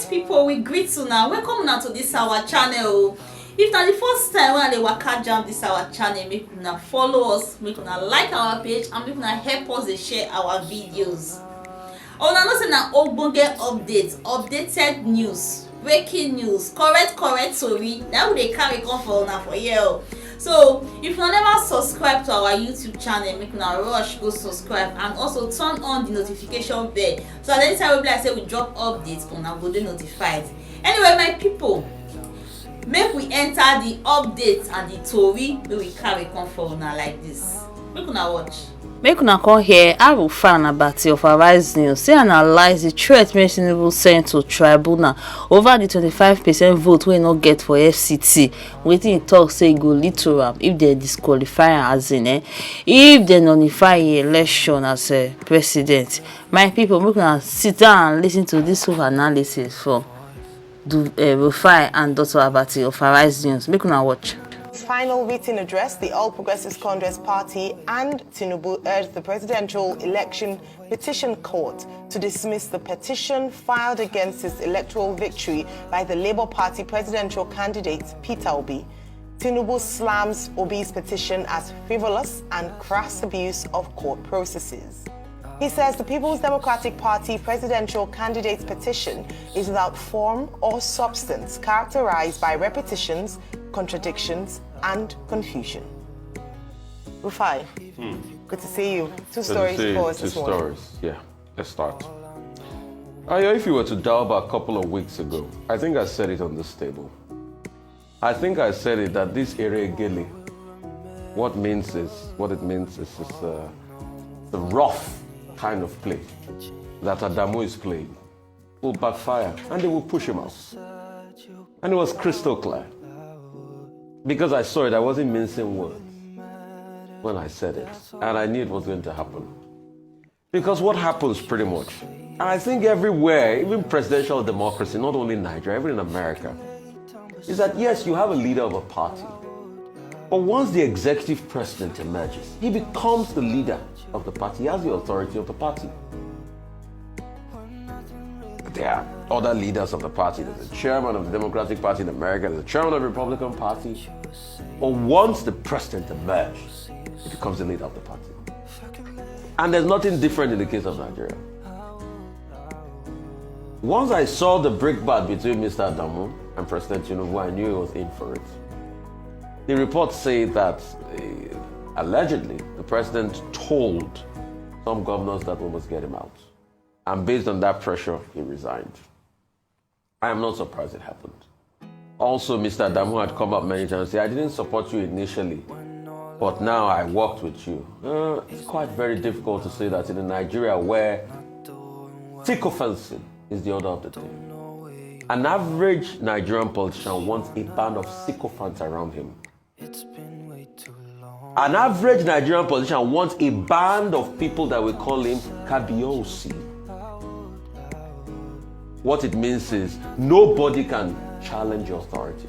Correct people, we greet you now. Welcome now to this our channel. If na the first time when I waka jam this our channel, make una follow us, make una like our page, and make una help us dey share our videos. Una know say na ogbonge updated news, breaking news, correct tori na we dey carry come for una for here. So if you never subscribe to our YouTube channel, make una rush go subscribe and also turn on the notification bell so that anytime we like say we drop updates, una go dey notified. Anyway, my people, make we enter the updates and the tori wey we carry come for una like this. Make una watch. Make una come here. I will find about the Resigned. Say analyze the threat wey Tinubu sent to Tribunal over the 25% vote wey no get for FCT. Wetin he talk say go lead to am if they disqualify am as in if they nullify election as a president. My people, make una sit down and listen to this whole analysis from Rufai and Dr. Abati of Resigned. Make una watch. Final written address, the All Progressives Congress Party and Tinubu urged the Presidential Election Petition Court to dismiss the petition filed against his electoral victory by the Labour Party presidential candidate Peter Obi. Tinubu slams Obi's petition as frivolous and crass abuse of court processes. He says the People's Democratic Party presidential candidate's petition is without form or substance, characterized by repetitions, contradictions, and confusion. Rufai, good to see you. Two stories for us this morning. Two stories, yeah. Let's start. If you were to dial back a couple of weeks ago, I think I said it on this table. I think I said it that this Eregeli, what it means is the rough kind of play that Adamu is playing will backfire and they will push him out. And it was crystal clear. Because I saw it, I wasn't mincing words when I said it. And I knew it was going to happen. Because what happens pretty much, and I think everywhere, even presidential democracy, not only in Nigeria, even in America, is that yes, you have a leader of a party. But once the executive president emerges, he becomes the leader of the party. He has the authority of the party. There are other leaders of the party. There's a chairman of the Democratic Party in America. There's a chairman of the Republican Party. But once the president emerges, he becomes the leader of the party. And there's nothing different in the case of Nigeria. Once I saw the brickbat between Mr. Adamu and President Tinubu, I knew he was in for it. The reports say that allegedly the president told some governors that we must get him out. And based on that pressure, he resigned. I am not surprised it happened. Also, Mr. Adamu had come up many times and said, I didn't support you initially, but now I worked with you. It's quite very difficult to say that in a Nigeria where sycophancy is the order of the day. An average Nigerian politician wants a band of sycophants around him. An average Nigerian politician wants a band of people that we call him Kabiosi. What it means is nobody can challenge your authority.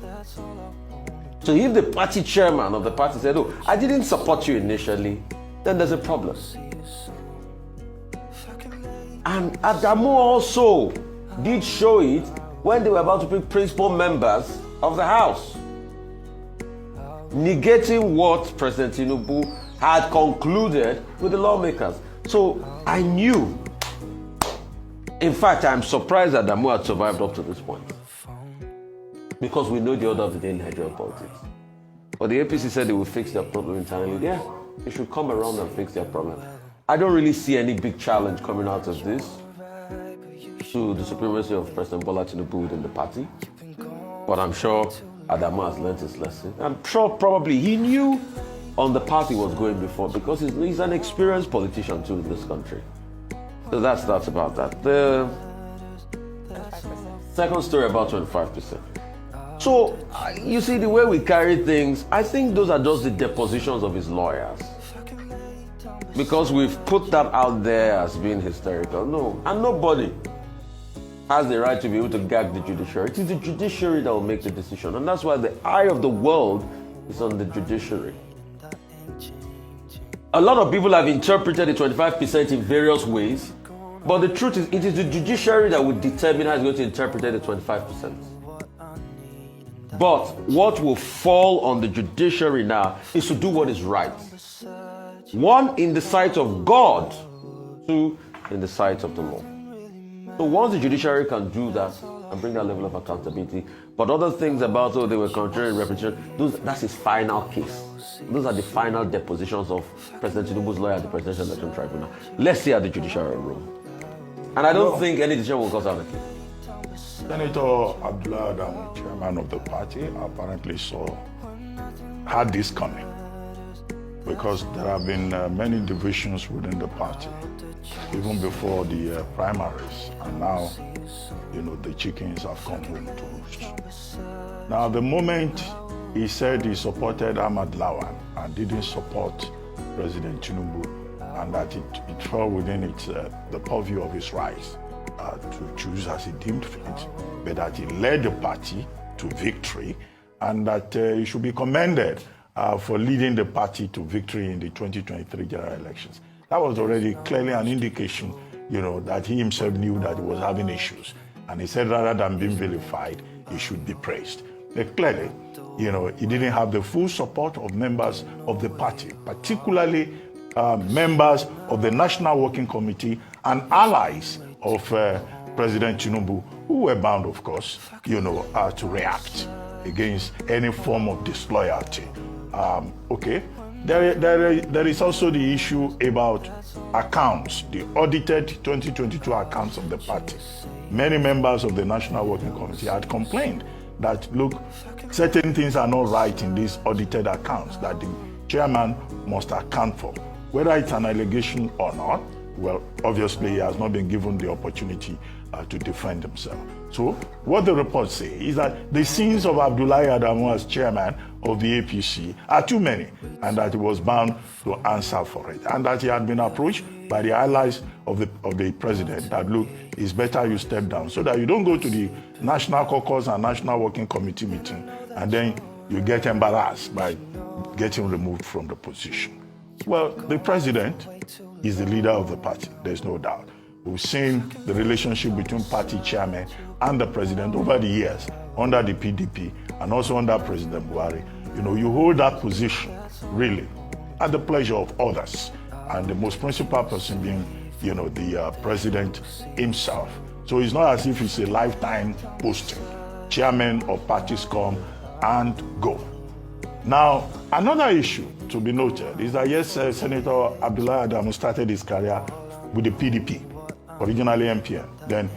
So if the party chairman of the party said, oh, I didn't support you initially, then there's a problem. And Adamu also did show it when they were about to pick principal members of the House, negating what President Tinubu had concluded with the lawmakers. So I knew. In fact, I'm surprised that Adamu had survived up to this point. Because we know the order of the day in Nigerian politics. But the APC said they will fix their problem internally. Yeah, they should come around and fix their problem. I don't really see any big challenge coming out of this to the supremacy of President Bola Tinubu within the party. But I'm sure Adamu has learned his lesson. I'm sure probably he knew on the path he was going before because he's an experienced politician too in this country. So that's about that. The second story about 25%. So, you see the way we carry things, I think those are just the depositions of his lawyers. Because we've put that out there as being hysterical. No, and nobody has the right to be able to gag the judiciary. It is the judiciary that will make the decision. And that's why the eye of the world is on the judiciary. A lot of people have interpreted the 25% in various ways. But the truth is, it is the judiciary that will determine how it's going to interpret the 25%. But what will fall on the judiciary now is to do what is right. One, in the sight of God. Two, in the sight of the law. So once the judiciary can do that and bring that level of accountability, but other things about, they were contrary representation, that's his final case. Those are the final depositions of President Tinubu's lawyer at the Presidential Election Tribunal. Let's see how the judiciary room. And I don't think any decision will cause out the case. Senator Abdullah Adamu, chairman of the party, apparently had this coming, because there have been many divisions within the party, even before the primaries, and now, the chickens have come home to roost. Now, the moment he said he supported Ahmad Lawan and didn't support President Tinubu, and that it fell within the purview of his rights to choose as he deemed fit, but that he led the party to victory, and that he should be commended for leading the party to victory in the 2023 general elections. That was already clearly an indication, that he himself knew that he was having issues. And he said rather than being vilified, he should be praised. But clearly, he didn't have the full support of members of the party, particularly members of the National Working Committee and allies of President Tinubu, who were bound, of course, to react against any form of disloyalty. Okay, there is also the issue about accounts, the audited 2022 accounts of the party. Many members of the National Working Committee had complained that, look, certain things are not right in these audited accounts that the chairman must account for. Whether it's an allegation or not, well, obviously he has not been given the opportunity to defend himself. So what the reports say is that the sins of Abdullahi Adamu as chairman of the APC are too many, and that he was bound to answer for it, and that he had been approached by the allies of the president that, look, it's better you step down so that you don't go to the National Caucus and National Working Committee meeting and then you get embarrassed by getting removed from the position. Well, the president is the leader of the party, there's no doubt. We've seen the relationship between party chairman and the president over the years, under the PDP and also under President Buhari. You hold that position, really, at the pleasure of others, and the most principal person being, the president himself. So it's not as if it's a lifetime posting. Chairmen of parties come and go. Now, another issue to be noted is that, yes, Senator Abdullah Adamu started his career with the PDP, originally MPN. Then,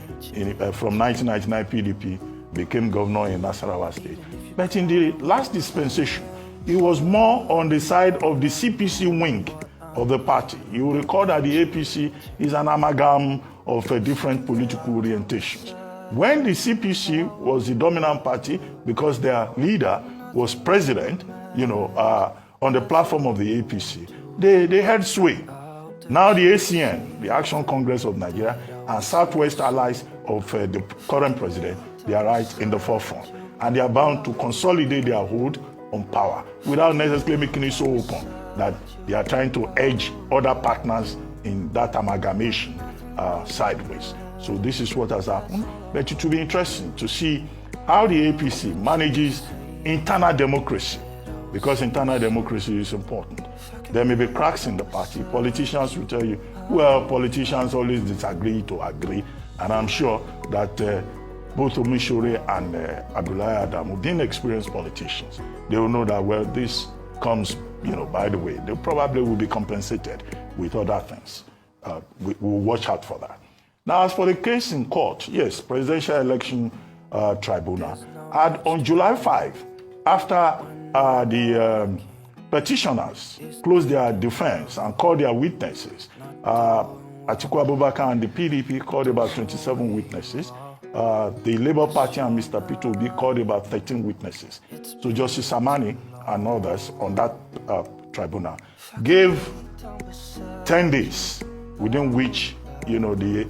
from 1999, PDP became governor in Nasarawa State. But in the last dispensation, he was more on the side of the CPC wing of the party. You will recall that the APC is an amalgam of different political orientations. When the CPC was the dominant party, because their leader was president, on the platform of the APC, they had sway. Now the ACN, the Action Congress of Nigeria, and Southwest allies of the current president, they are right in the forefront. And they are bound to consolidate their hold on power without necessarily making it so open that they are trying to edge other partners in that amalgamation sideways. So this is what has happened. But it will be interesting to see how the APC manages internal democracy, because internal democracy is important. There may be cracks in the party. Politicians will tell you, well, politicians always disagree to agree. And I'm sure that both Omishore and Abdullahi Adamu, being experienced politicians, they will know that, well, this comes, by the way, they probably will be compensated with other things. We'll watch out for that. Now, as for the case in court, yes, Presidential Election Tribunal had on July 5, after the petitioners closed their defense and called their witnesses, Atiku Abubakar and the PDP called about 27 witnesses. The Labour Party and Mr. Peter Obi called about 13 witnesses. So Justice Samani and others on that tribunal gave 10 days within which, the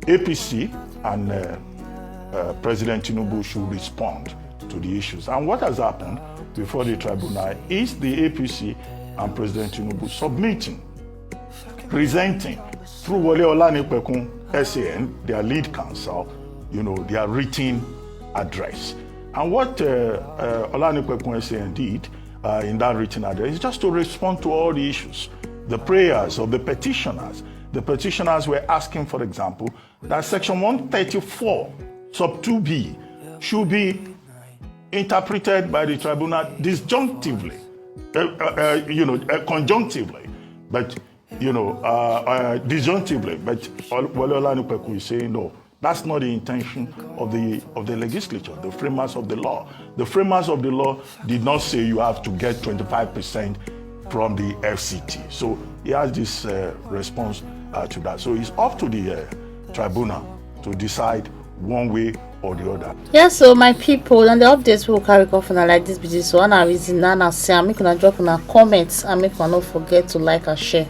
APC and President Tinubu should respond to the issues. And what has happened before the tribunal is the APC and President Tinubu submitting presenting through Wole Olanipekun SAN, their lead counsel, their written address. And what Olanipekun SAN did in that written address is just to respond to all the issues, the prayers of the petitioners. The petitioners were asking, for example, that Section 134, sub 2B, should be interpreted by the tribunal disjunctively, conjunctively, but disjunctively. But Wole Olanipekun is saying no. That's not the intention of the legislature, the framers of the law. The framers of the law did not say you have to get 25% from the FCT. So he has this response to that. So it's up to the tribunal to decide one way or the other. Yeah, so my people, and the updates will carry off on like this. So one reason Nana say, make una drop on comments and make una not forget to like and share.